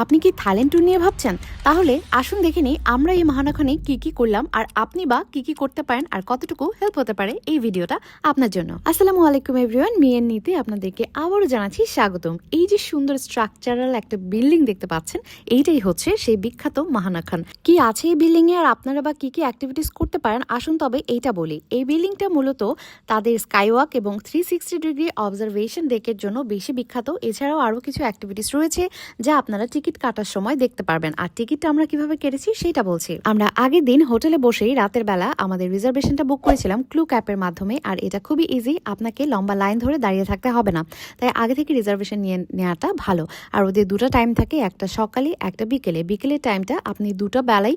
আপনি কি Thailand tour নিয়ে ভাবছেন? তাহলে আসুন দেখে নিই আমরা এই মাহানাখানে কি করলাম আর আপনি বা কি করতে পারেন আর কতটুকু হেল্প হতে পারে এই ভিডিওটা আপনার জন্য। আসসালামু আলাইকুম এভরিওয়ান, মিয়ের নীতি আপনাদেরকে আবারও জানাচ্ছি স্বাগতম। এই যে সুন্দর স্ট্রাকচারাল একটা বিল্ডিং দেখতে পাচ্ছেন, এইটাই হচ্ছে সেই বিখ্যাত মাহানাখান। কি আছে এই বিল্ডিং এ আর আপনারা বা কি অ্যাক্টিভিটিস করতে পারেন, আসুন তবে এইটা বলি। এই বিল্ডিংটা মূলত তাদের স্কাইওয়াক এবং 360 ডিগ্রি অবজারভেশন ডেকের জন্য বেশি বিখ্যাত। এছাড়াও আরও কিছু অ্যাক্টিভিটিস রয়েছে যা আপনারা টিকিট কাটার সময় দেখতে পারবেন। আর টিকিটটা আমরা কিভাবে কেটেছি সেটা বলছি। আমরা আগের দিন হোটেলে বসেই রাতের বেলা আমাদের রিজার্ভেশনটা বুক করেছিলাম ক্লুক অ্যাপের মাধ্যমে। আর এটা খুবই ইজি, আপনাকে লম্বা লাইন ধরে দাঁড়িয়ে থাকতে হবে না। তাই আগে থেকে রিজার্ভেশন নিয়ে নেওয়াটা ভালো। আর ওদের দুটো টাইম থাকে, একটা সকালে একটা বিকেলে। বিকেলের টাইমটা আপনি দুটো বেলায়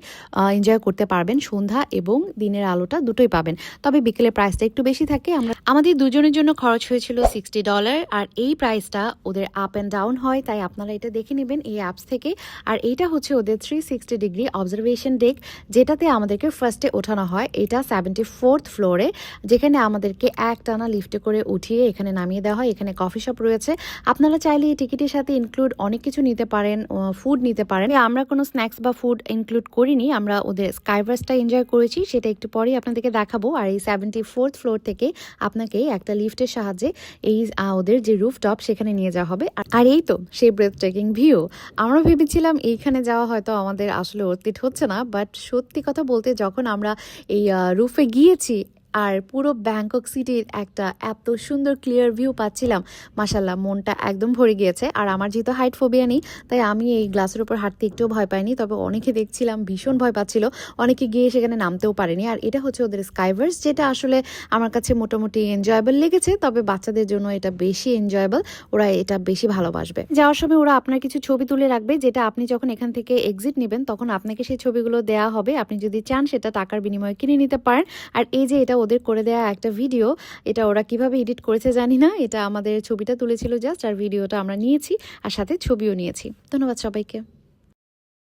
এনজয় করতে পারবেন, সন্ধ্যা এবং দিনের আলোটা দুটোই পাবেন। তবে বিকেলের প্রাইসটা একটু বেশি থাকে। আমাদের দুজনের জন্য খরচ হয়েছিল $60। আর এই প্রাইসটা ওদের আপ অ্যান্ড ডাউন হয়, তাই আপনারা এটা দেখে নেবেন এই অ্যাপস থেকে। আর এইটা হচ্ছে ওদের 360 ডিগ্রি অবজারভেশন ডেক, যেটাতে আমাদেরকে ফার্স্টে ওঠানো হয়। এটা 74th ফ্লোরে, যেখানে আমাদেরকে একটানা লিফটে করে উঠিয়ে এখানে নামিয়ে দেওয়া হয়। এখানে কফি শপ রয়েছে, আপনারা চাইলে এই টিকিটের সাথে ইনক্লুড অনেক কিছু নিতে পারেন, ফুড নিতে পারেন। আমরা কোনো স্ন্যাক্স বা ফুড ইনক্লুড করিনি, আমরা ওদের স্কাইভার্সটা এনজয় করেছি, সেটা একটু পরেই আপনাদেরকে দেখাবো। আর এই 74th ফ্লোর থেকে আপনাকে একটা লিফটের সাহায্যে এই ওদের যে রুফটপ সেখানে নিয়ে যাওয়া হবে। আর এই তো সেই ব্রেথ টেকিং ভিউ। আমরা ভেবেছিলাম এইখানে যাওয়া হয়তো আমাদের আসলে অর্থিত হচ্ছে না, বাট সত্যি কথা বলতে যখন আমরা এই রুফে গিয়েছি আর পুরো ব্যাংকক সিটির একটা এত সুন্দর ক্লিয়ার ভিউ পাচ্ছিলাম, মাশাল্লাহ মনটা একদম ভরে গিয়েছে। আর আমার যেহেতু হাইট ফোবিয়া নেই, তাই আমি এই গ্লাসের উপর হাঁটতে একটুও ভয় পাইনি। তবে অনেকে দেখছিলাম ভীষণ ভয় পাচ্ছিল, অনেকে গিয়ে সেখানে নামতেও পারেনি। আর এটা হচ্ছে ওদের স্কাইভার্স, যেটা আসলে আমার কাছে মোটামুটি এনজয়েবল লেগেছে। তবে বাচ্চাদের জন্য এটা বেশি এনজয়েবল, ওরা এটা বেশি ভালোবাসবে। যাওয়ার সময় ওরা আপনার কিছু ছবি তুলে রাখবে, যেটা আপনি যখন এখান থেকে এক্সিট নেবেন তখন আপনাকে সেই ছবিগুলো দেওয়া হবে। আপনি যদি চান সেটা টাকার বিনিময়ে কিনে নিতে পারেন। আর এই যে এটা ওদের করে দেয়া একটা ভিডিও, এটা ওরা কিভাবে এডিট করেছে জানি না, এটা আমাদের ছবিটা তুলেছিল জাস্ট, আর ভিডিওটা আমরা নিয়েছি আর সাথে ছবিও নিয়েছি। ধন্যবাদ সবাইকে।